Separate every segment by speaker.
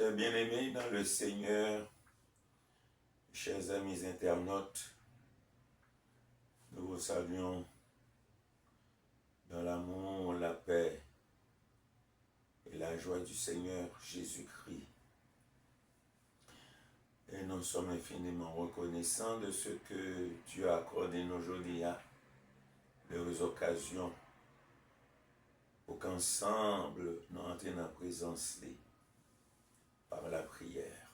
Speaker 1: Chers bien-aimés dans le Seigneur, chers amis internautes, nous vous saluons dans l'amour, la paix et la joie du Seigneur Jésus-Christ. Et nous sommes infiniment reconnaissants de ce que Dieu a accordé nos aujourd'hui à l'heureuse occasion pour qu'ensemble nous entrions en présence par la prière.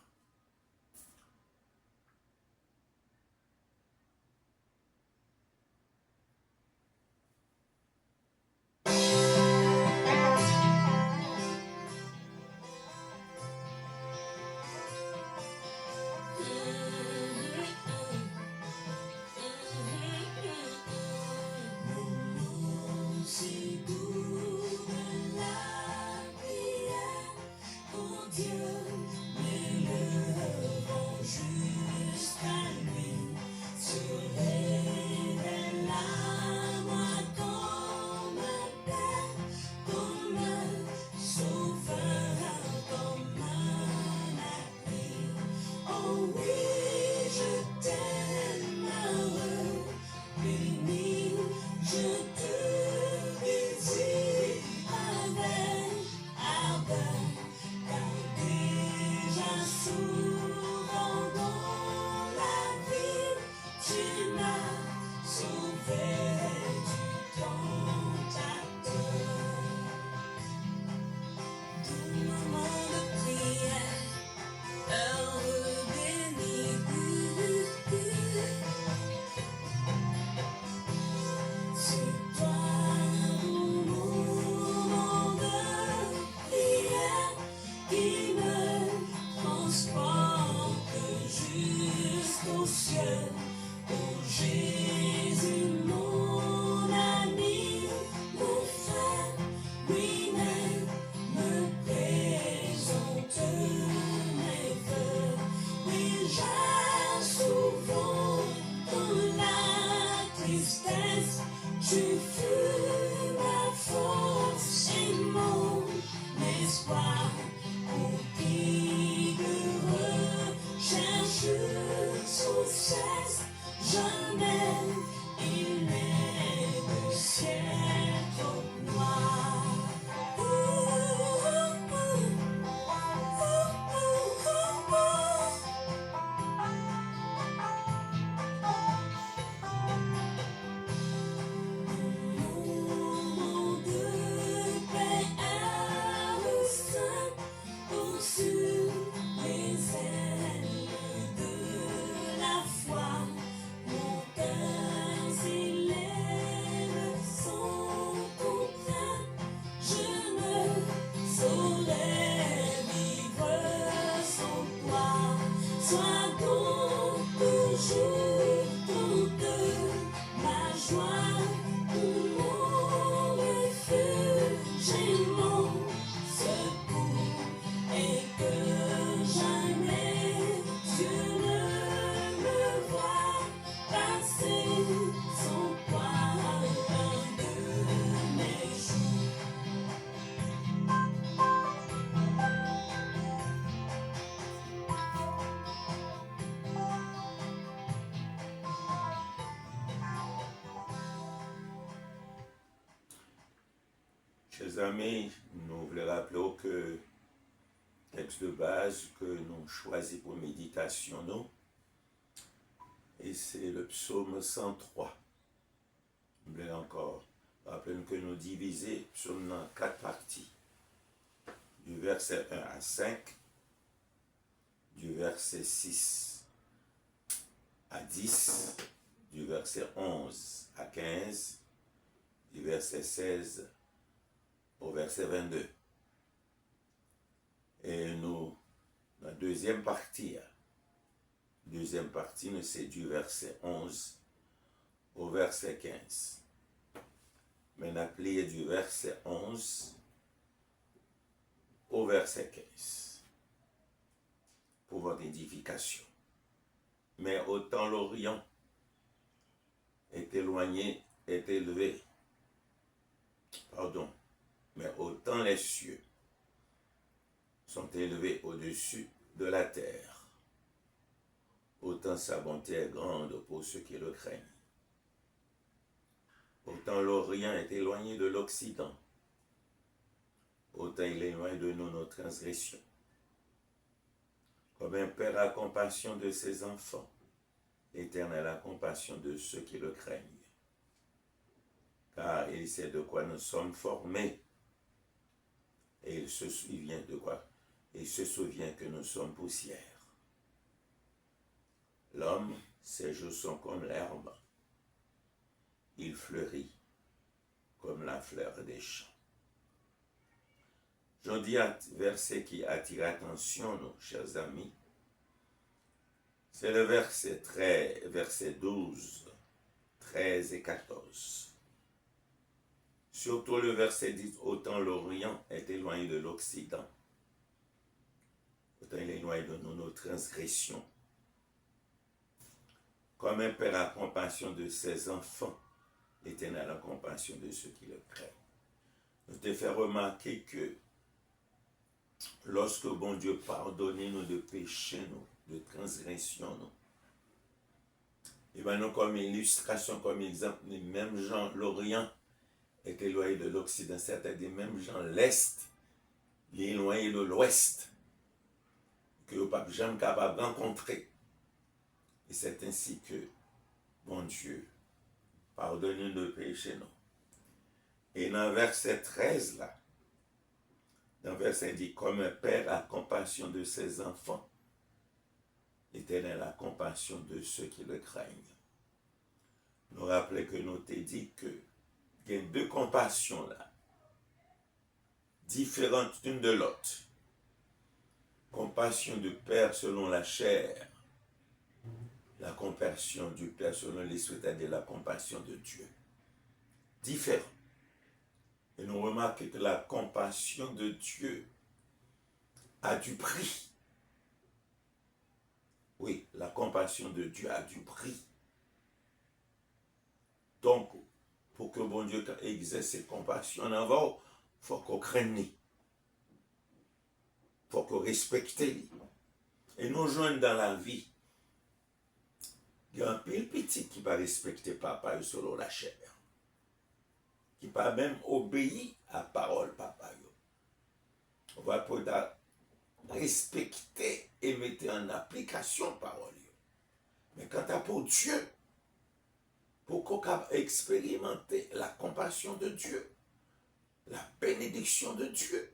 Speaker 1: Chers amis, nous voulons rappeler que le texte de base que nous choisissons pour méditation, nous, et c'est le psaume 103. Nous voulons encore rappeler que nous divisons le psaume en 4 parties, du verset 1 à 5, du verset 6 à 10, du verset 11 à 15, du verset 16 au verset 22. Et nous, la deuxième partie, c'est du verset 11 au verset 15. Mais on a plié du verset 11 au verset 15 pour votre édification. Mais autant l'Orient est éloigné, est élevé, mais autant les cieux sont élevés au-dessus de la terre. Autant sa bonté est grande pour ceux qui le craignent. Autant l'Orient est éloigné de l'Occident, autant il éloigne de nous nos transgressions. Comme un père a compassion de ses enfants, l'Éternel a compassion de ceux qui le craignent. Car il sait de quoi nous sommes formés, et il se souvient de quoi? Il se souvient que nous sommes poussière. L'homme, ses jours sont comme l'herbe. Il fleurit comme la fleur des champs. Je dis un verset qui attire l'attention, nos chers amis. C'est le verset 12, 13 et 14. Surtout le verset 10, autant l'Orient est éloigné de l'Occident, autant il est éloigné de nous nos transgressions. Comme un père a compassion de ses enfants, l'Éternel a compassion de ceux qui le craignent. Je te fais remarquer que lorsque bon Dieu pardonne nous de péchés, nous, de transgressions, nous, et bien nous comme illustration, comme exemple, les mêmes gens, l'Orient est éloigné de l'Occident, c'est-à-dire même gens, l'Est, il est éloigné de l'Ouest, que le pape jamais capable de rencontrer. Et c'est ainsi que, bon Dieu, pardonne-nous de péchés, non. Et dans le verset 13, là, dans le verset dit, comme un père a compassion de ses enfants, l'Éternel a compassion de ceux qui le craignent. Nous rappelons que nous t'ai dit que il y a deux compassions là, différentes l'une de l'autre. Compassion du Père selon la chair, la compassion du Père selon l'Esprit, c'est-à-dire la compassion de Dieu. Différent. Et nous remarquons que la compassion de Dieu a du prix. Oui, la compassion de Dieu a du prix. Donc, pour que bon Dieu exerce cette compassion en vous, il faut qu'on craigne. Il faut qu'on respecte. Et nous joignons dans la vie. Il y a un petit qui va respecter papa selon la chair. Qui va même obéir à la parole papa. On va pouvoir respecter et mettre en application la parole. Mais quant à pour Dieu, pour qu'on puisse expérimenter la compassion de Dieu, la bénédiction de Dieu,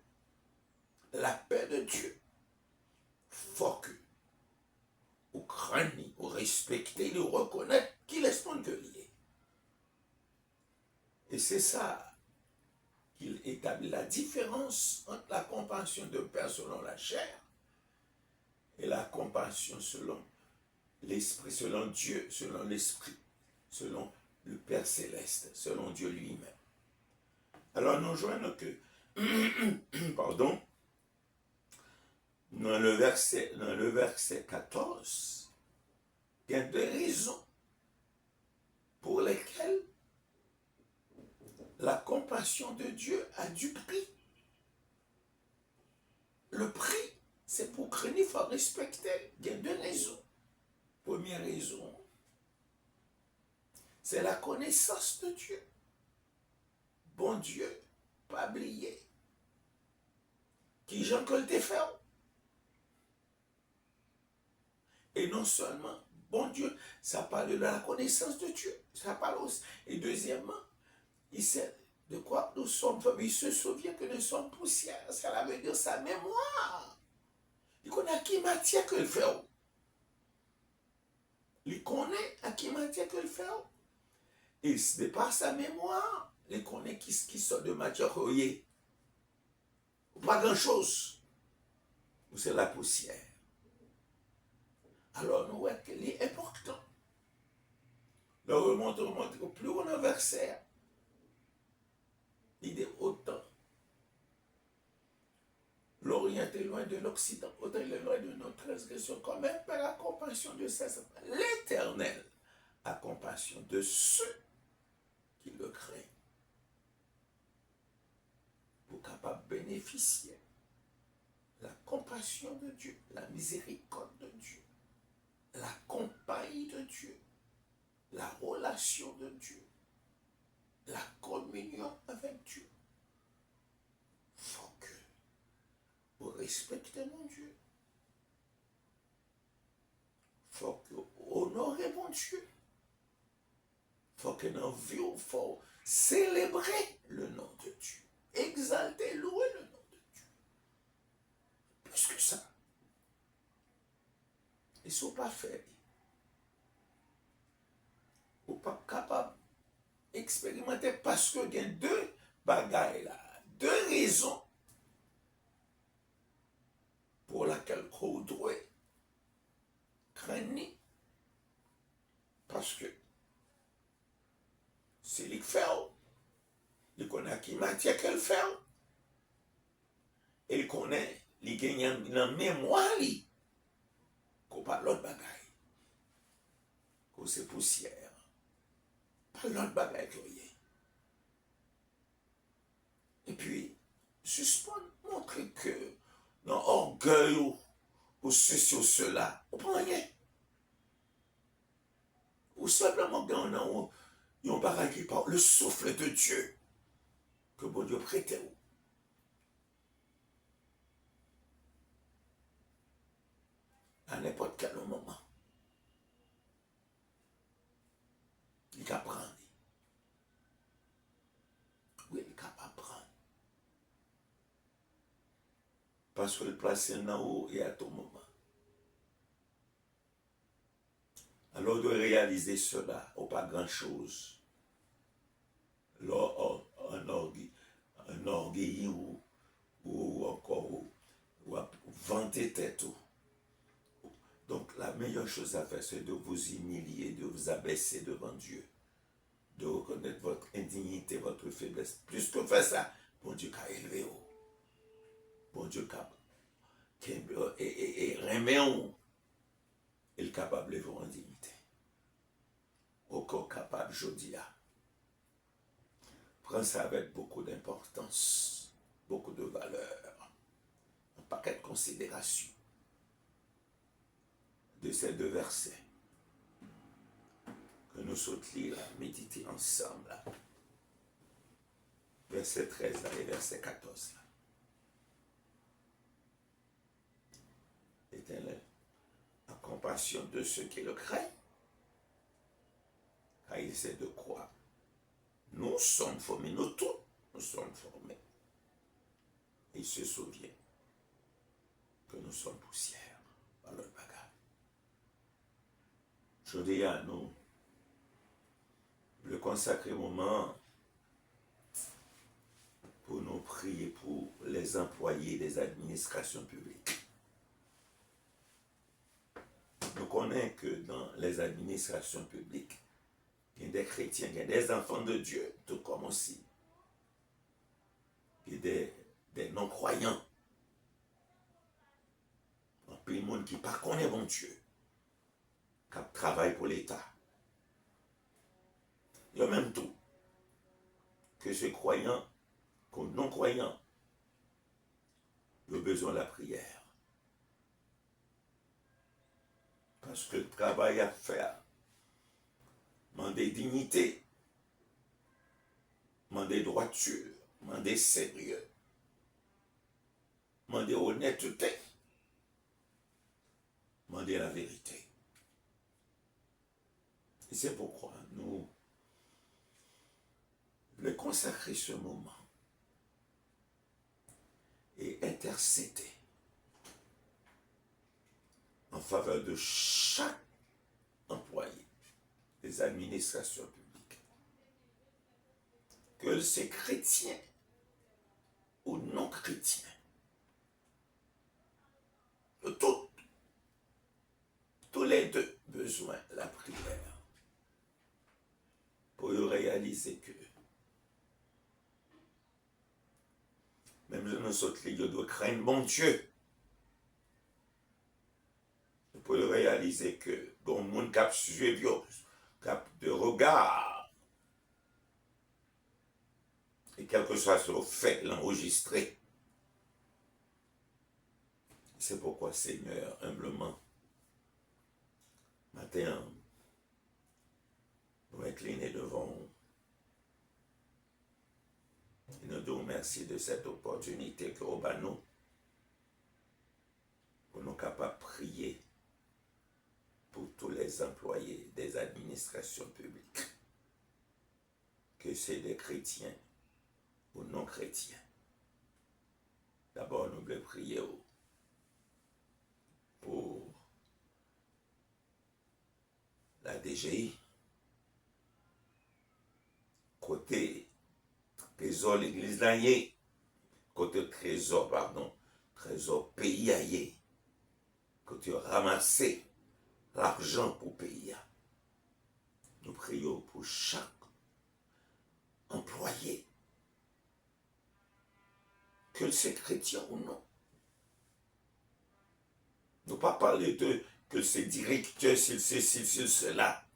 Speaker 1: la paix de Dieu, il faut que vous craignez, vous respectez, vous reconnaissez qu'il est ce que lié. Et c'est ça qu'il établit la différence entre la compassion de Père selon la chair et la compassion selon l'Esprit, selon Dieu, selon l'Esprit, selon le Père céleste, selon Dieu lui-même. Alors nous joignons que, pardon, dans le verset 14, il y a deux raisons pour lesquelles la compassion de Dieu a du prix. Le prix, c'est pour craindre, il faut respecter. Il y a deux raisons. Première raison, c'est la connaissance de Dieu. Bon Dieu, pas oublier. Qui Jean que le fait. Et non seulement, bon Dieu, ça parle de la connaissance de Dieu. Ça parle aussi. Et deuxièmement, il sait de quoi nous sommes. Il se souvient que nous sommes poussière. Ça veut dire sa mémoire. Il connaît à qui matière que le fait. Il connaît à qui matière que le fait. Et de par sa mémoire, il connaît qui sort de matière. Pas grand-chose. C'est la poussière. Alors, nous voyons qu'il est important. Nous remontons plus on a verset. Il dit autant. L'Orient est loin de l'Occident, autant il est loin de notre transgression. Quand même, par la compassion de ses enfants, l'Éternel a compassion de ceux qui le craignent. Pour capable bénéficier de la compassion compassion de Dieu, la miséricorde de Dieu, la compagnie de Dieu, la relation de Dieu, la communion avec Dieu. Il faut que vous respectez mon Dieu. Il faut que vous honorez mon Dieu. Il faut que dans la vie, il faut célébrer le nom de Dieu. Exalter, louer le nom de Dieu. Plus que ça. Ils ne sont pas faits. Ils ne sont pas capables d'expérimenter parce qu'il y a deux bagailles là, deux raisons pour lesquelles vous devez craindre. Parce que c'est lui qui fait, il connaît qui matière qu'elle fait, et il connaît, il gagne dans mémoire, qu'on parle l'autre bagaille, qu'on c'est poussière, pas l'autre bagaille qu'il y a. Et puis, suspendre, montrer que dans l'orgueil ou ceci ou cela, on prend rien. Ou simplement dans un bagaille qui parle, le souffle de Dieu, que bon Dieu prête ou. À n'importe quel moment. Il peut apprendre. Oui, il peut apprendre. Parce que le place est en haut et à tout moment. Alors de réaliser cela, ou pas grand-chose. Un orgueil ou encore ou vanter tête. Donc la meilleure chose à faire, c'est de vous humilier, de vous abaisser devant Dieu, de reconnaître votre indignité, votre faiblesse. Plus que faire ça, bon Dieu qu'a élevé vous. Bon Dieu qu'a et remet vous. Il est capable de vous en dignité. Encore capable, je dis là. Prends ça avec beaucoup d'importance, beaucoup de valeur, un paquet de considération de ces deux versets que nous sommes lire, méditer ensemble. Là. Verset 13 là, et verset 14. Là. Éternel, la compassion de ceux qui le craignent, car il sait de quoi nous sommes formés, nous tous, nous sommes formés. Il se souvient que nous sommes poussière par notre bagage. Je dis à nous, le consacré moment pour nous prier pour les employés des administrations publiques. Nous connaissons que dans les administrations publiques, il y a des chrétiens, il y a des enfants de Dieu, tout comme aussi. Il y a des non-croyants. Un peu de monde qui ne connaît pas bon Dieu, qui travaille pour l'État. Il y a même tout. Que ce croyant, que non-croyant, il a besoin de la prière. Parce que le travail à faire, demander dignité, demander droiture, demander sérieux, demander honnêteté, demander la vérité. Et c'est pourquoi nous le consacrer ce moment et intercéder en faveur de chaque employé des administrations publiques. Que c'est chrétien ou non chrétien, tous les deux besoin de la prière pour réaliser que même si nous sommes les doit craindre mon Dieu pour réaliser que bon monde cap suivre cap de regard et quel que soit ce fait l'enregistrer C'est pourquoi, Seigneur, humblement, matin, nous incliner devant vous. Et nous te remercions de cette opportunité que vous avez nous pour nous capables de prier pour tous les employés des administrations publiques, que c'est des chrétiens ou non chrétiens. D'abord, nous voulons prier pour la DGI, côté trésor l'église d'Aïe, côté trésor, pardon, trésor pays Aïe, côté ramasser l'argent pour payer. Nous prions pour chaque employé, que c'est chrétien ou non. Nous ne pas parler de que c'est directeur, s'il c'est cela,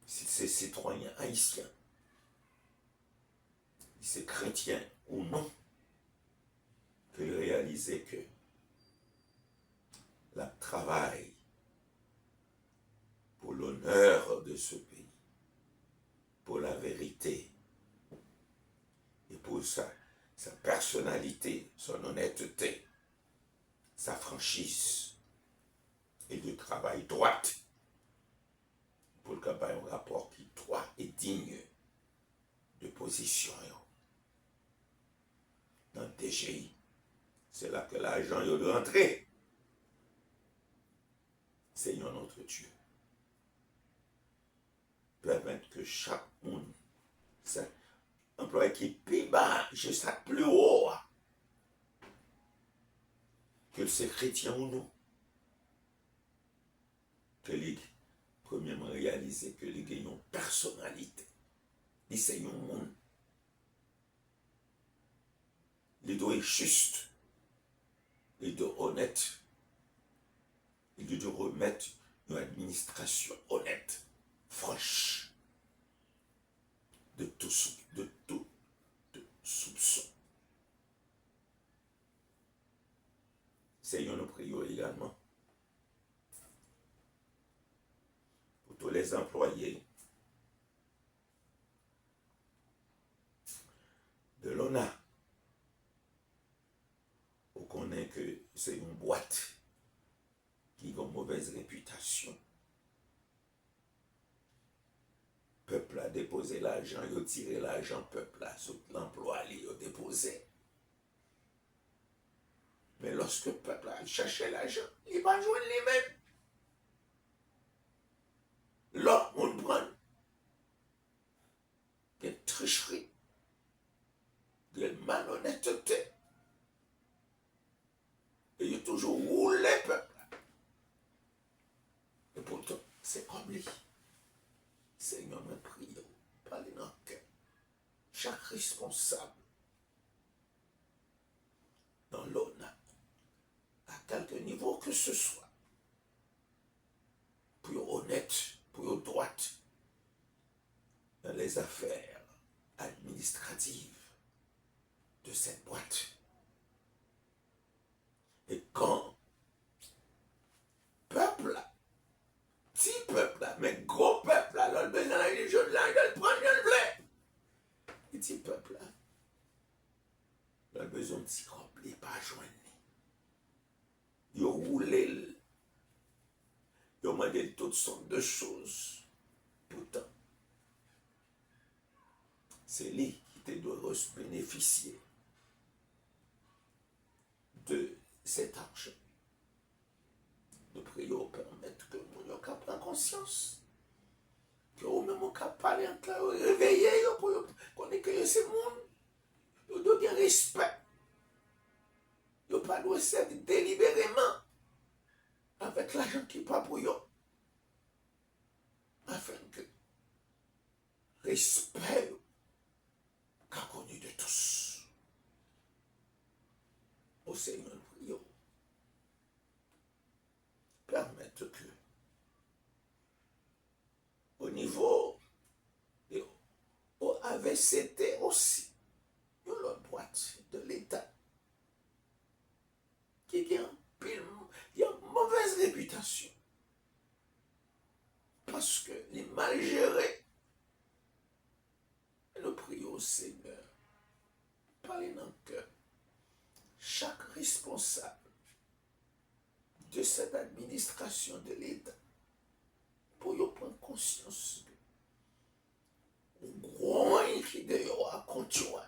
Speaker 1: si c'est citoyen haïtien, si c'est chrétien ou non, que réaliser que la travail pour l'honneur de ce pays, pour la vérité et pour sa personnalité, son honnêteté, sa franchise et de travail droit pour le travail un rapport qui droit et digne de position. Dans le DGI, c'est là que l'argent est rentré. Seigneur notre Dieu, permettre que chaque monde, cet employé qui est plus bas, jusqu'à plus haut, que c'est chrétien ou non, que les premièrement réaliser que les gagnants ont personnalité. Ils sont un monde. Les doit être juste. Les doit honnête. Ils doivent remettre une administration honnête, franche, de tout soupçon. Seigneur, nous prions également pour tous les employés de l'ONA. On connaît que c'est une boîte qui a une mauvaise réputation. Le peuple a déposé l'argent, il a tiré l'argent, le peuple a sur l'emploi, il a déposé. Mais lorsque le peuple a cherché l'argent, il va jouer lui-même. Là, on prend des tricheries, des malhonnêtetés. Et il a toujours roulé le peuple. Et pourtant, c'est comme lui. Seigneur, nous prions, parlez dans le cœur. Chaque responsable dans l'ONA, à quelque niveau que ce soit, pour honnête, pour droite, dans les affaires administratives de cette boîte. Et quand peuple là, petit peuple là, mais gros peuple là, là, le besoin là, les jeunes là, il le prend, il le plaît. Et petit peuple là, il a besoin de s'y remplir, pas joindre. Il a roulé, il a demandé toutes sortes de choses. Pourtant, c'est lui qui te doit bénéficier de cet argent. Nous prions permettre que nous ayons prendre conscience. Que nous-mêmes sommes capables de réveiller, pour qu'on ait que ce monde. Nous devons avoir respect. Nous ne pas nous servir délibérément avec l'argent qui n'est pas pour eux. Afin que respect qu'a connu de tous. Au Seigneur, nous prions. Permettre que, au niveau au AVCT aussi, une autre boîte de l'État qui qui ont une mauvaise réputation. Parce que les mal gérés. Nous prions au Seigneur. Parlez dans le cœur. Chaque responsable de cette administration de l'État, pour y prendre conscience du gros qui dehors à continuer.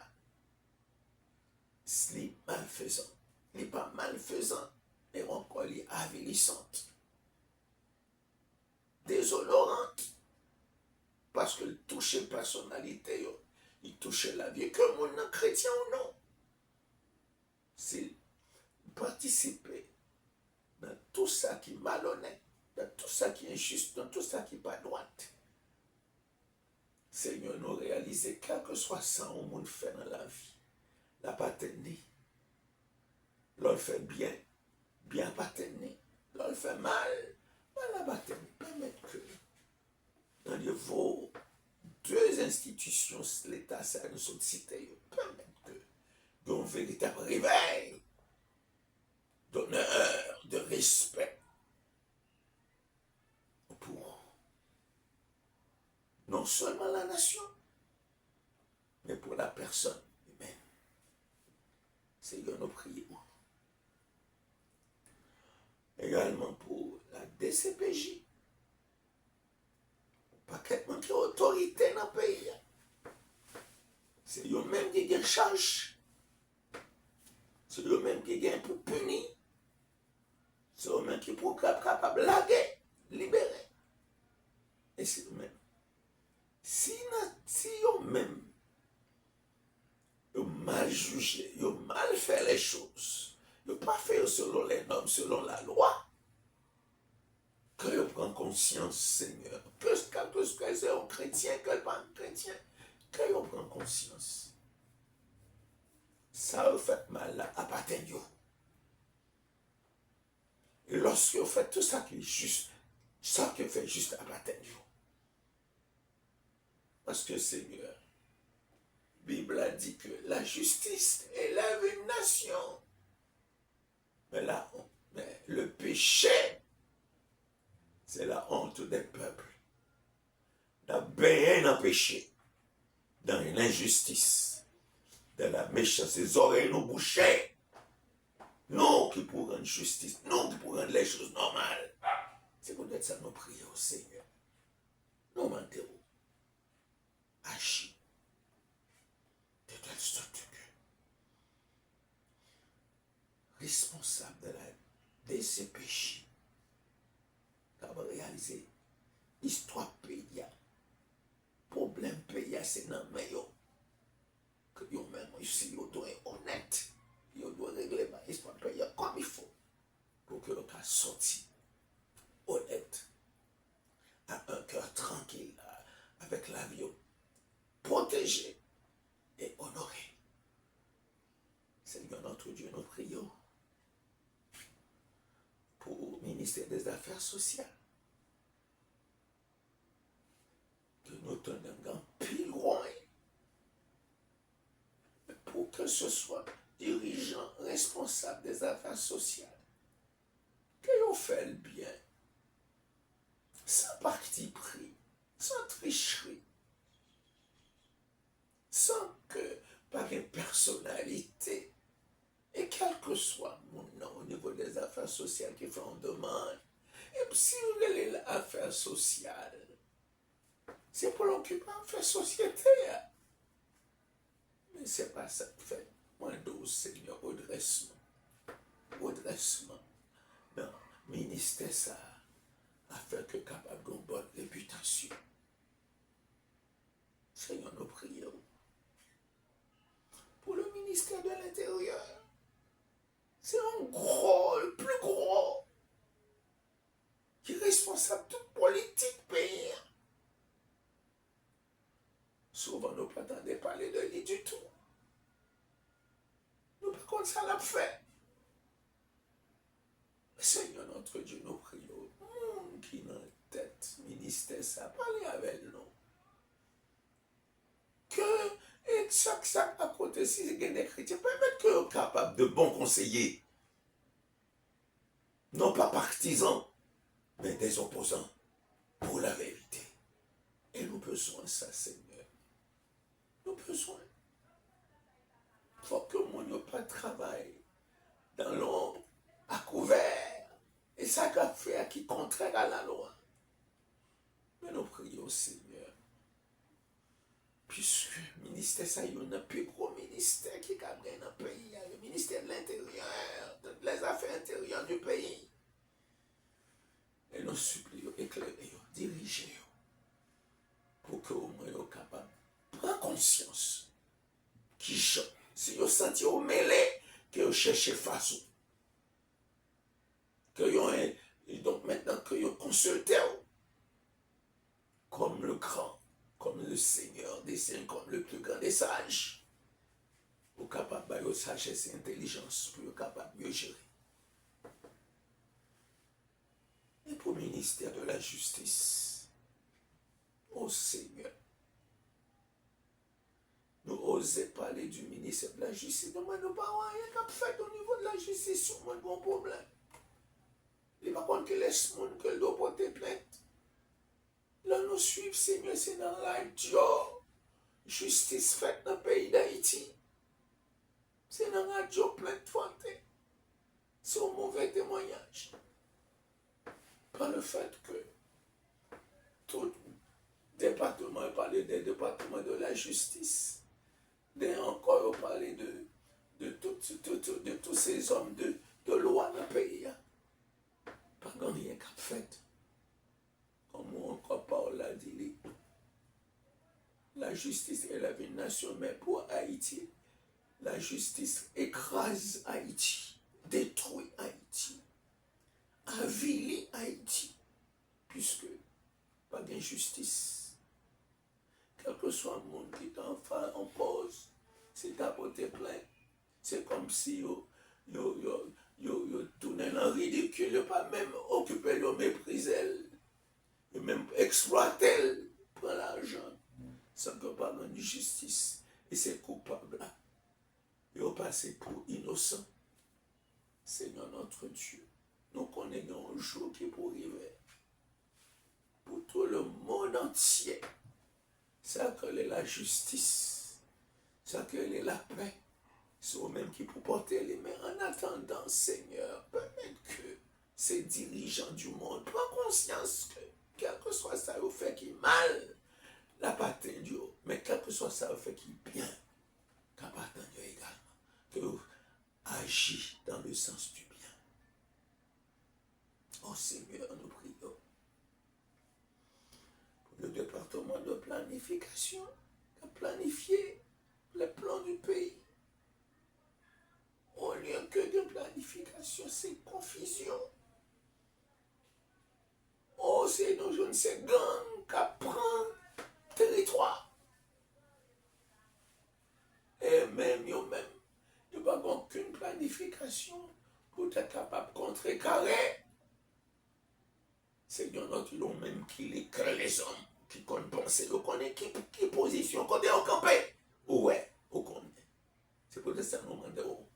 Speaker 1: C'est malfaisant. Il n'est pas malfaisant, mais encore il est avilissante. Déshonorante. Parce qu'il touche la personnalité, il touche la vie, que mon chrétien ou non. C'est participer dans tout ça qui est malhonnête, dans tout ça qui est injuste, dans tout ça qui n'est pas droite. Seigneur, nous réaliser, quel que soit ça au monde fait dans la vie, la pas tenir. L'on fait bien, bien pas tenir. L'on fait mal, la pas tenir. Permettre que dans les vos deux institutions, l'État, ça nous sont cités, permettre que d'un véritable réveil d'honneur, de respect pour non seulement la nation, mais pour la personne humaine. Seigneur, nous prions. Également pour la DCPJ. Pas quelqu'un qui a autorité dans le pays. C'est eux-mêmes qui ont charge. C'est eux-mêmes qui ont pour punir. C'est eux-mêmes qui sont capables de laguer, libérer. Et c'est eux-mêmes. Si eux-mêmes ont mal jugé, ils ont mal fait les choses, ils n'ont pas fait selon les normes, selon la loi, que je prends conscience, Seigneur, que c'est un chrétien, que pas un chrétien, que je prends conscience. Ça a fait mal à Patenio. Et lorsque vous faites tout ça qui est juste, ça que fait juste à Patenio. Parce que Seigneur, la Bible a dit que la justice élève une nation. Mais le péché, c'est la honte des peuples. Dans baigner dans le péché, dans l'injustice, dans la méchanceté, les oreilles nous bouchées. Nous qui pour rendre justice, nous qui pour rendre les choses normales. C'est peut-être ça nous prions au Seigneur. Nous mentons. Agis de telle sorte que responsable de DCPJ va réaliser l'histoire pays, problème pays, c'est dans le meilleur que yo même ici yo doit être honnête, yo doit régler ma histoire pays comme il faut pour que l'on puisse sortir honnête, à un cœur tranquille, avec la vie protégée et honorée. Seigneur notre Dieu, nous prions pour le ministère des Affaires sociales. Que nous tenions pile loin pour que ce soit dirigeant, responsable des affaires sociales. Que nous fait le bien, sans parti pris, sans tricherie, sans que par une personnalité, et quel que soit mon nom au niveau des affaires sociales qui font demande, et si vous voulez l'affaire sociale, c'est pour l'occuper en fait société. Mais c'est pas ça que fait. Moi, douce Seigneur, redressement. Non, ministère ça, afin que capable d'une bonne réputation. Seigneur, nous prions pour le ministère de l'Intérieur. C'est un gros, le plus gros, qui est responsable de toute politique pays. Souvent, nous ne pas parler de lui du tout. Nous ne pas comme ça l'a fait. Seigneur notre Dieu, nous prions. Monde qui dans la tête, ministère, ça, parlez avec nous. Que, et chaque à côté, si il y a des chrétiens, permettre qu'ils soient capables de bons conseillers. non pas partisans, mais des opposants pour la vérité. Et nous besoin de ça, Seigneur. Nous besoin. Il faut que mon n'a pas travail dans l'ombre, à couvert, et ça qu'a fait qui est contraire à la loi. Mais nous prions, Seigneur, puisque le ministère, ça y est, un plus gros ministère qui a gagné dans le pays, le ministère de l'Intérieur, des affaires intérieures du pays. Et nous supplions, éclairez, dirigez, pour que au moins vous capable de prendre conscience qui chante. Si vous sentez au mêlé, que vous cherchez face. Que vous, donc maintenant que vous consultez comme le grand, comme le Seigneur des saints, comme le plus grand des sages. Vous êtes capable de sagesse et intelligence pour être capable de mieux gérer. Et pour le ministère de la justice, ô Seigneur, nous osons parler du ministère de la justice. Nous ne pas rien qu'à faire au niveau de la justice sur mon bon problème. Il n'y a pas contre que laisse monde que doit porter plainte. Là, nous suivons, Seigneur, c'est dans la radio. Justice faite dans le pays d'Haïti. C'est dans la radio plein de fonte. C'est un mauvais témoignage. Par le fait que tout département, parler des départements de la justice, encore parler de tous ces hommes de loi dans le pays. Pas grand rien qu'a fait. Comme encore Paul l'a dit, la justice élève une nation, mais pour Haïti, la justice écrase Haïti, détruit Haïti, avilit Haïti, puisque pas d'injustice. Quel que soit le monde qui t'en fait en pause, c'est t'apporter plainte. C'est comme si yo tourné dans le ridicule, yo pas même occupé, yo méprisé, yo même exploité, prend l'argent, sans que pas de justice. Et c'est coupable là. Yo passé pour innocent. Seigneur notre Dieu, nous connaissons un jour qui pour arriver. Pour tout le monde entier. Ça que la justice, ça que la paix, c'est eux-mêmes qui pour porter les mains. En attendant, Seigneur, permettre que ces dirigeants du monde prennent conscience que, quel que soit ça, au fait qui est mal, la patine Dieu, mais quel que soit ça, au fait qui est bien, qu'à patine Dieu également, que vous agissez dans le sens du bien. Oh Seigneur, nous prions pour le département de planification, qui a planifié les plans du pays. Au lieu que de planification, c'est confusion. Oh, c'est nos jeunes, c'est gang qui prend territoire. Et même, il n'y a pas aucune planification pour être capable de contrecarrer. Seigneur notre Dieu, même qui les hommes, qui connaissent penser, qui position, qu'on est au campé. Ouais, on connaît. C'est pour ça que nous demandons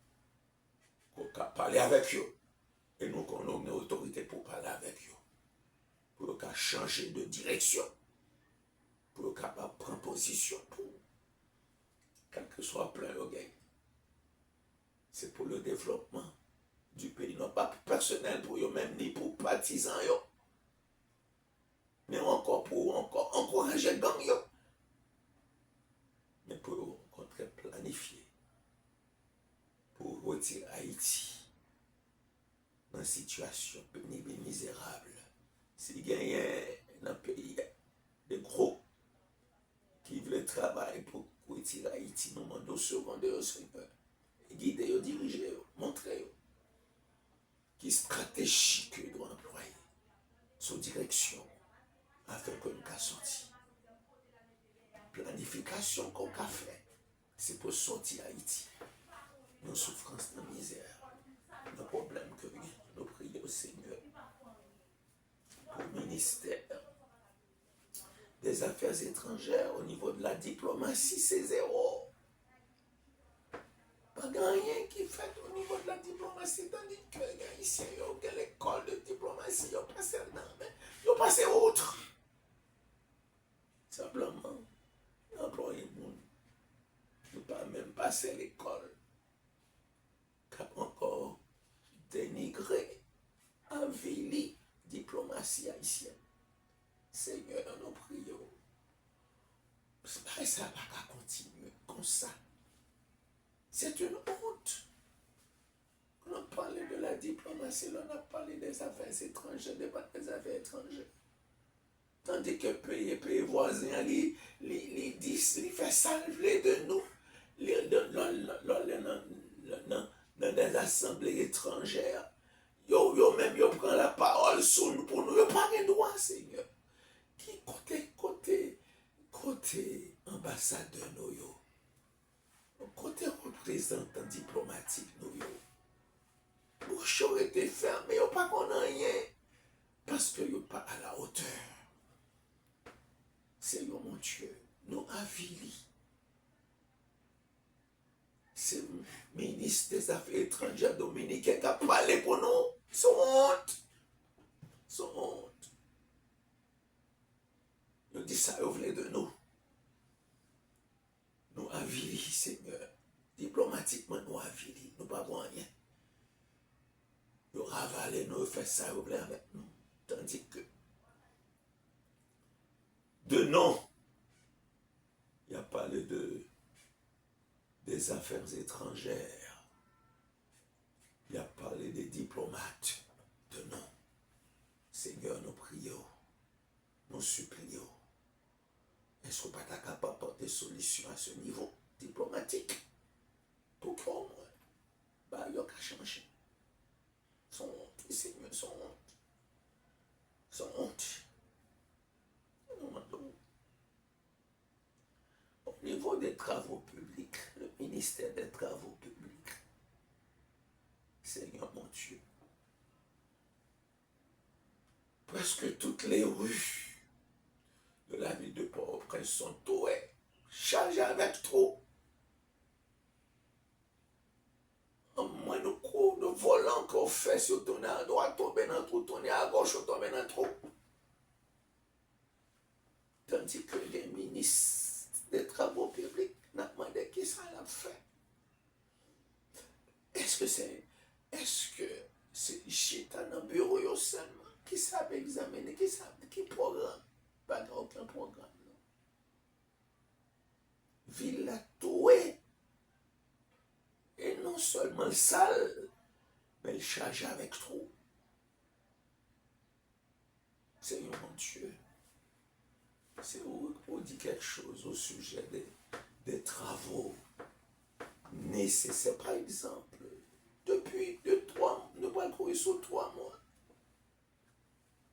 Speaker 1: qu'on parler avec eux. Et nous qu'on a une autorité pour parler avec eux. Pour qu'on changer de direction. Pour qu'on prendre position pour quel que soit plein le gain. C'est pour le développement du pays. Non pas personnel pour eux-mêmes, ni pour partisans. Mais encore pour encourager le gang. Mais pour planifier. Pour retirer Haïti dans une situation pénible et misérable. S'il y a dans le pays des gros qui veulent travailler pour retirer Haïti, nous demandons secondaire au Seigneur. Guider, diriger, montrer qui stratégie que doit employer sous direction afin que nous puissions sortir. Planification qu'on a fait, c'est pour sortir Haïti. Nos souffrances, nos misères, nos problèmes que nous prions au Seigneur pour le ministère des Affaires étrangères au niveau de la diplomatie, c'est zéro. Pas rien qui fait au niveau de la diplomatie, tandis que les Haïtiens ont l'école diplomatie haïtienne. Seigneur, nous prions. Ça ne va pas continuer comme ça. C'est une honte. On a parlé de la diplomatie, on a parlé des affaires étrangères, des affaires étrangères. Tandis que pays voisins, ils font salver de nous dans des assemblées étrangères. Yo même yo prend la parole sur nous pour nous. Yo pas de droit, Seigneur. Qui côté ambassadeur nous yo. Côté représentant diplomatique nous yo. Bouche aurait été fermée, yo pas qu'on rien. Parce que yo pas à la hauteur. Seigneur mon Dieu, nous avilis. C'est le ministre des Affaires étrangères dominicain qui a parlé pour nous. Son honte. Son honte. Nous dit ça, vous voulez de nous. Nous avilis, Seigneur. Diplomatiquement, nous avilis. Nous ne pouvons rien. Nous ravalez, nous fait ça, vous voulez avec nous. Tandis que de non, il a parlé des affaires étrangères. Il a parlé des diplomates. De non. Seigneur, nous prions. Nous supplions. Est-ce que pas capable d'apporter solution à ce niveau diplomatique? Pour qu'au moins, il y a qu'à changer. Son honte, Seigneur, son honte. Son honte. Au niveau des travaux publics, le ministère des Travaux publics, Seigneur mon Dieu, presque toutes les rues de la ville de Port-au-Prince sont touées, chargées avec trop. En moins de coups de volant qu'on fait, si on tourne à droite, tomber dans le trou, tourner à gauche, on tombe dans le trou. Tandis que les ministres des Travaux publics n'ont demandé qui ça l'a fait. Est-ce que c'est Chita dans le bureau seulement qui savent examiner, qui programme? Pas aucun programme. Non. Ville la touée. Et non seulement sale, mais elle charge avec trop. Seigneur mon Dieu. C'est où on dit quelque chose au sujet des travaux nécessaires. Par exemple, depuis 3 nous avons courir sur 3 mois.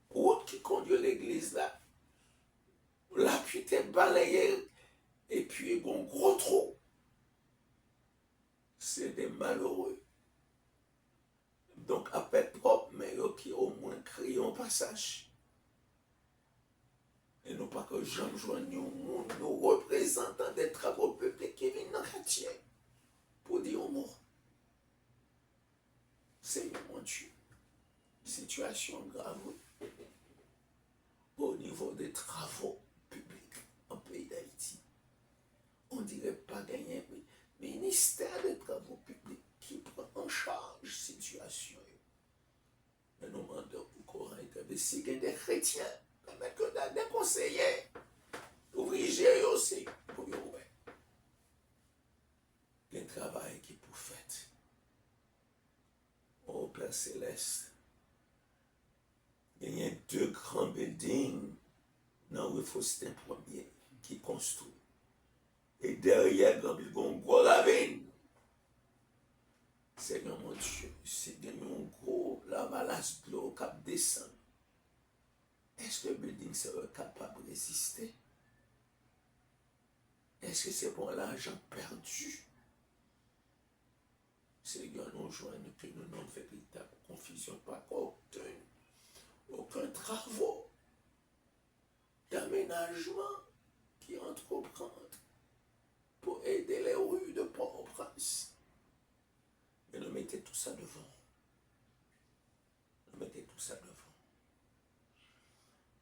Speaker 1: Route qui conduit l'église là, l'appui était balayé et puis il y a un gros trou. C'est des malheureux. Donc, à peine propre, mais qui au moins crient en passage. Et non pas que Jean joignons nos représentants des travaux publics qui viennent dans le quartier pour dire au mot. Seigneur mon Dieu, situation grave au niveau des travaux publics en pays d'Haïti. On ne dirait pas gagner un ministère des travaux publics qui prend en charge la situation. Mais nous demandons au Coran et si il y a des chrétiens, mais que des conseillers, ouvriers aussi, pour y avoir un travail qui pour fait. Au Père Céleste, il y a 2 grands buildings dans le Faustin Ier qui construit. Et derrière, il y a un gros ravine. Seigneur mon Dieu, c'est un gros lavalas de l'eau qui descend. Est-ce que le building sera capable de résister? Est-ce que c'est pour l'argent perdu? Seigneur, nous joignons que nous n'avons véritable confusion, pas aucun travaux d'aménagement qui entreprend pour aider les rues de Port-au-Prince. Mais nous mettons tout ça devant. Nous mettons tout ça devant.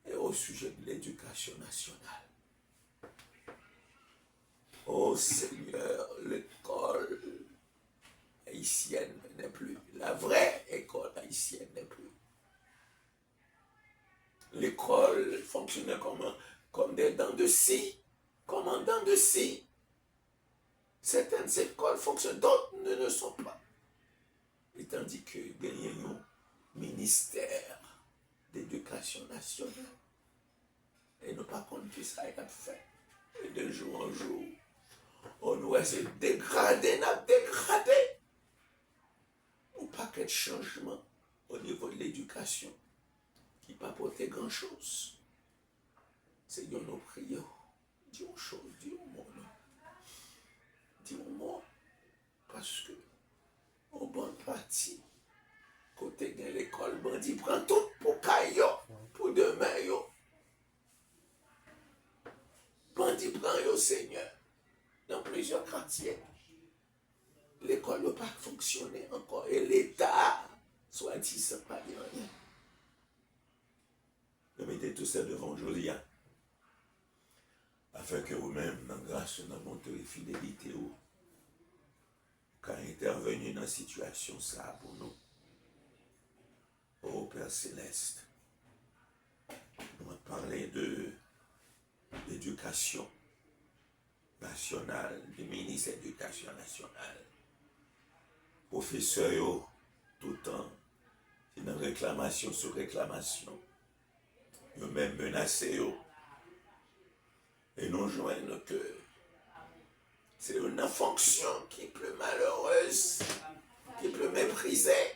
Speaker 1: Et au sujet de l'éducation nationale. Oh Seigneur, l'école haïtienne n'est plus. La vraie école haïtienne n'est plus. l'école fonctionnait comme des dents de scie, comme en dents de scie. Certaines écoles fonctionnent, d'autres ne le sont pas. Et tandis que il y a un ministère d'éducation nationale, et nous pas compte que ça a fait. Et de jour en jour, on nous a dégradé, ou pas qu'il y ait de changement au niveau de l'éducation qui n'a pas apporté grand-chose. Seigneur, nous prions. Dis une chose, dis un mot. Dis un mot. Parce que, au bon parti, côté de l'école, bandit prend tout pour caillot, pour demain, yo. Bandit prend yo, Seigneur, dans plusieurs quartiers. L'école n'a pas fonctionné encore. Et l'État, soit dit, ça pas dit rien. Je mettez tout ça devant Julien, afin que vous-même, dans grâce, dans bonté et fidélité, quand intervenir dans la situation, ça pour nous. Ô Père Céleste, on va parler de l'éducation nationale, du ministre de l'Éducation nationale. Professeurs, tout le temps, c'est une réclamation sur réclamation. Ils ont même menacé. Et nous joignent que c'est une fonction qui est plus malheureuse, qui est plus méprisée.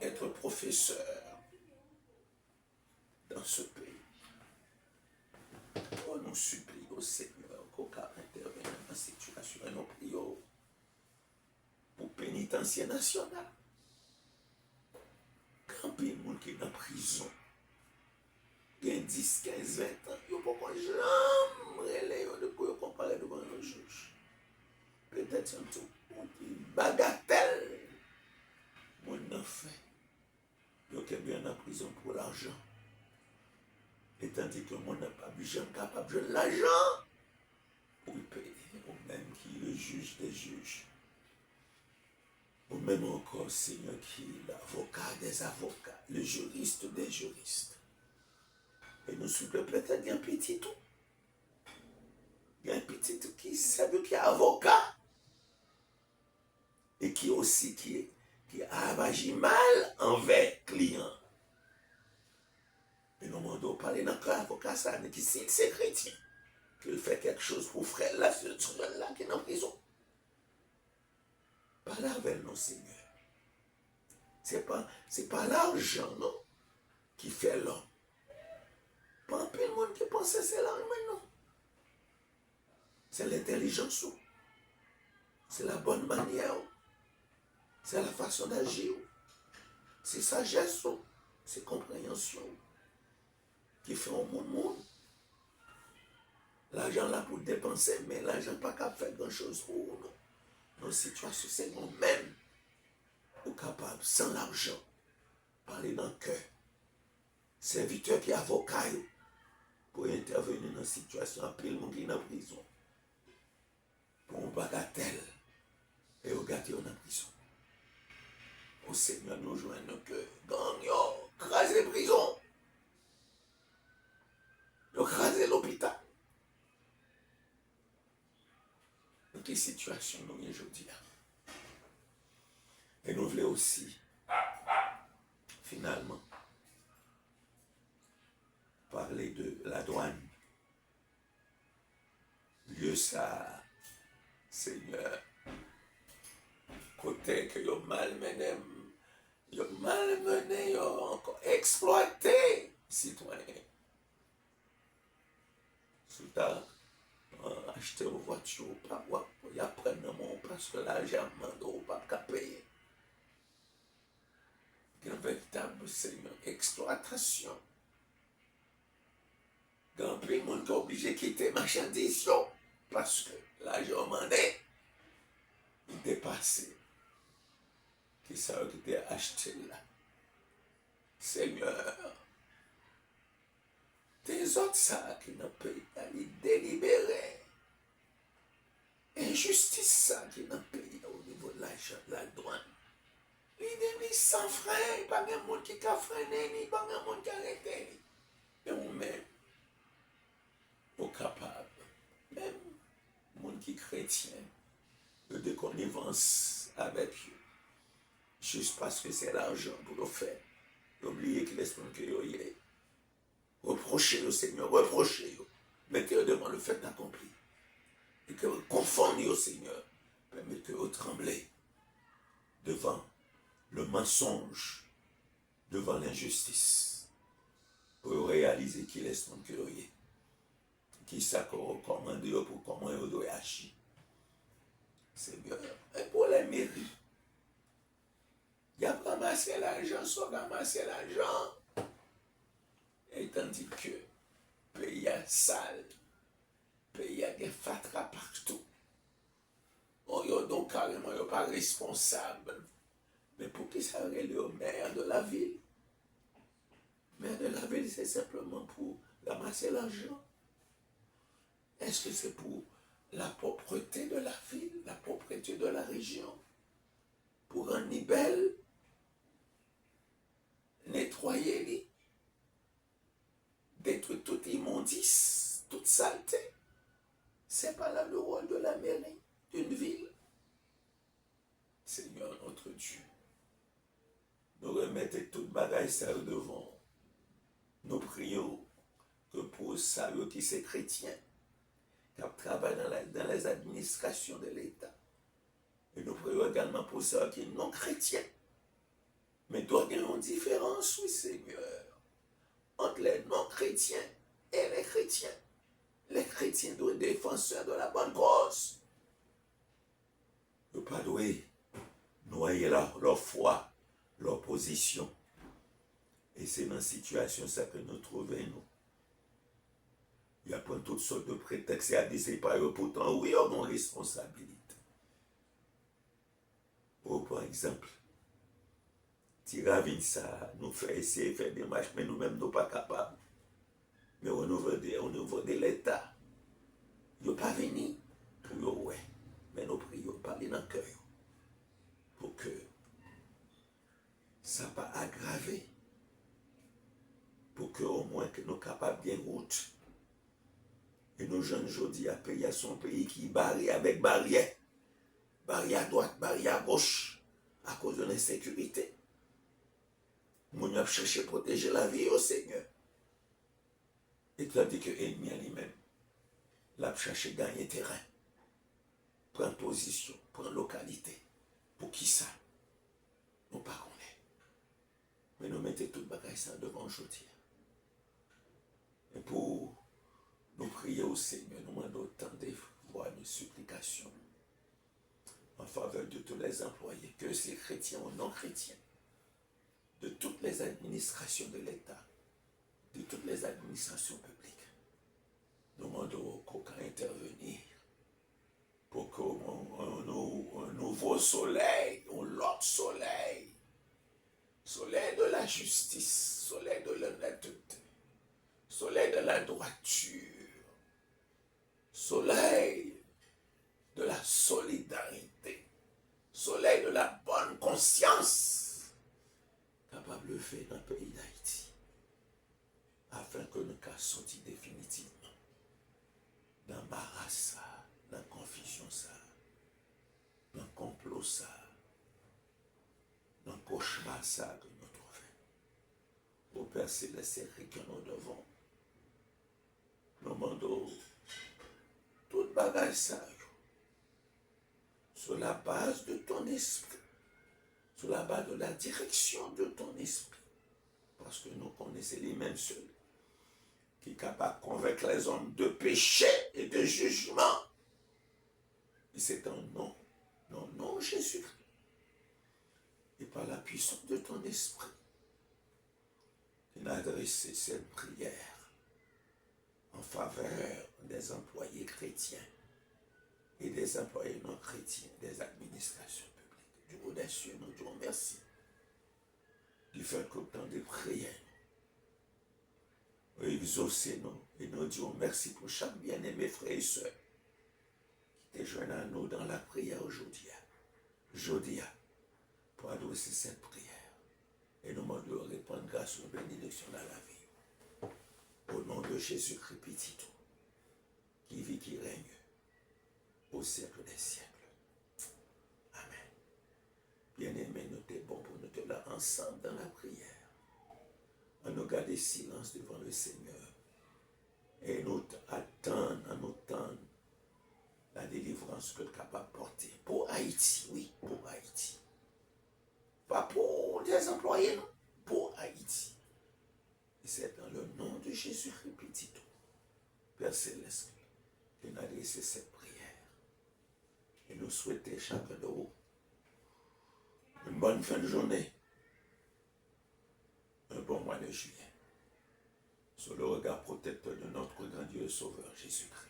Speaker 1: Être professeur dans ce pays. On nous supplie au Seigneur qu'aucun intervienne dans la situation et nous prions pour pénitencier national. Quand il y a des gens qui sont en prison, il y a 10, 15, 20 ans, il n'y a pas jamais de quoi comparer devant un juge. Peut-être un tout, une bagatelle, mon enfant. Il y a bien en prison pour l'argent. Et tandis que le monde n'a pas besoin capable de l'argent pour le payer. Ou même qui est le juge des juges. Ou même encore, Seigneur, qui est l'avocat des avocats, le juriste des juristes. Et nous souhaitons peut-être un petit tout. Il y a un petit tout qui sait qui est avocat. Et qui aussi qui a agi mal envers client. Et nous demandons parler dans le cas avocat, ça, mais qui c'est chrétien, qu'il fait quelque chose pour frère là, ce là qui est en prison. Parlez avec nous, Seigneur. C'est pas l'argent, non, qui fait l'homme. Pas un peu de monde qui pense que c'est l'argent, non. C'est l'intelligence, c'est la bonne manière, c'est la façon d'agir, c'est sagesse, c'est compréhension qui fait un bon monde. L'argent là pour dépenser, mais l'argent pas capable de faire grand chose pour nous. Dans une situation, c'est nous-mêmes ou capable, sans l'argent, parler dans le cœur. Serviteur qui est avocat pour intervenir dans une situation, appeler le monde qui est en prison. Pour une bagatelle et au gâter en prison. Au Seigneur nous joignons que gagnons, craser prison, nous craser l'hôpital. Dans quelle situation nous sommes aujourd'hui. Et nous voulons aussi, finalement, parler de la douane. Lieu ça, Seigneur, côté que vous malmené, encore exploité, citoyen. Sous ta acheter une voiture, pas y apprendre mon parce que l'argent m'a pas payer. Il y a une véritable, Seigneur, exploitation. Grand prix, le monde est obligé de quitter marchandises parce que l'argent m'en est dépassé. Qui ça qui était acheté là. Seigneur, des autres ça qui n'ont pas été délibérés. Injustice ça qui n'a pas au niveau de l'argent, de la douane. Il des sans frein, pas de monde qui a freiné, pas de monde qui a arrêté. Et nous-mêmes, nous sommes capables, même les gens qui sont chrétiens, de connivence avec eux, juste parce que c'est l'argent pour le faire. N'oubliez que l'esprit que vous avez. Reprochez au Seigneur, reprochez-le. Mettez-le devant le fait accompli. Et que vous confondez au Seigneur. Permettez-le de trembler devant le mensonge, devant l'injustice. Pour réaliser qu'il est ce que vous avez. Qui s'accorde commande pour comment vous doit agir. Seigneur, et pour les mairies, il y a ramassé l'argent, soit ramassé l'argent. Et tandis que le pays est sale, le pays a des fatras partout. On est donc carrément pas responsable. Mais pour qui ça aurait le maire de la ville? Le maire de la ville, c'est simplement pour ramasser l'argent. Est-ce que c'est pour la propreté de la ville, la propreté de la région? Pour rendre belle, nettoyer les, détruire toute immondice, toute saleté. C'est pas là le rôle de la mairie d'une ville. Seigneur notre Dieu, nous remettons toute bagaille ça devant. Nous prions que pour ça, qui sont chrétiens, qui travaillent dans les administrations de l'État, et nous prions également pour ceux qui sont non chrétiens, mais doit y avoir une différence, oui Seigneur, entre les non-chrétiens et les chrétiens. Les chrétiens doivent être défenseurs de la bonne cause. Ne pas doivent noyer leur foi, leur position. Et c'est dans cette situation ça que nous trouvons, nous. Il y a pas toutes sortes de prétextes à dire c'est pas eux, pourtant oui, ils ont une responsabilité. Par exemple, Tiravine ça nous fait essayer de faire des marches, mais nous-mêmes nous pas capables. Mais au niveau de l'État, ils n'ont pas venu pour eux, ouais. Mais nous prions, parler dans le cœur, pour que ça ne pas aggraver, pour que au moins que nous soyons capables bien route. Et nos jeunes aujourd'hui à payer à son pays qui est barré avec barrière. Barrière à droite, barrière à gauche, à cause de l'insécurité. Nous avons cherché à protéger la vie au Seigneur. Et tu as dit que l'ennemi lui-même, l'a cherché à gagner terrain, prendre position, prendre localité. Pour qui ça? Nous ne connaissons pas. Mais nous mettons tout le bagage ça devant aujourd'hui. Et pour nous prier au Seigneur, nous demandons autant de voix de supplication en faveur de tous les employés, que c'est chrétiens ou non chrétiens, de toutes les administrations de l'État, de toutes les administrations publiques. Nous demandons qu'on intervenir pour qu'un nouveau soleil, un autre soleil, soleil de la justice, soleil de l'honnêteté, soleil de la droiture, soleil de la solidarité, soleil de la bonne conscience, capable de faire dans le pays d'Haïti, afin que nous puissions sortir définitivement dans l'embarras, dans la confusion, dans le complot, dans le cauchemar que nous trouvons. Au Père Céleste que nous devons, nous demandons toute bagage ça sur la base de ton esprit, sur la base de la direction de ton esprit, parce que nous connaissons les mêmes seuls qui sont capables de convaincre les hommes de péché et de jugement. Et c'est un nom, non Jésus-Christ, et par la puissance de ton esprit, qu'il a adressé cette prière en faveur des employés chrétiens et des employés non chrétiens des administrations publiques. Du haut des cieux, nous disons merci du fait qu'au temps de prière, exaucez-nous et nous disons merci pour chaque bien-aimé frère et soeur qui te joignent à nous dans la prière aujourd'hui. Pour adorer aussi cette prière. Et nous demandons de répondre grâce aux bénédictions dans la vie. Au nom de Jésus-Christ, petit tout, qui vit, qui règne au siècle des siècles. Amen. Bien-aimés, nous sommes bons pour nous te là ensemble dans la prière. On nous garde silence devant le Seigneur. Et nous attendons, la délivrance que tu es capable de porter. Pour Haïti, oui, pour Haïti. Pas pour des employés, non. Pour Haïti. Et c'est dans le nom de Jésus-Christ, petit tout, Père Céleste, que nous adressons cette prière. Et nous souhaitons chacun de vous une bonne fin de journée, un bon mois de juillet, sous le regard protecteur de notre grand Dieu Sauveur Jésus-Christ.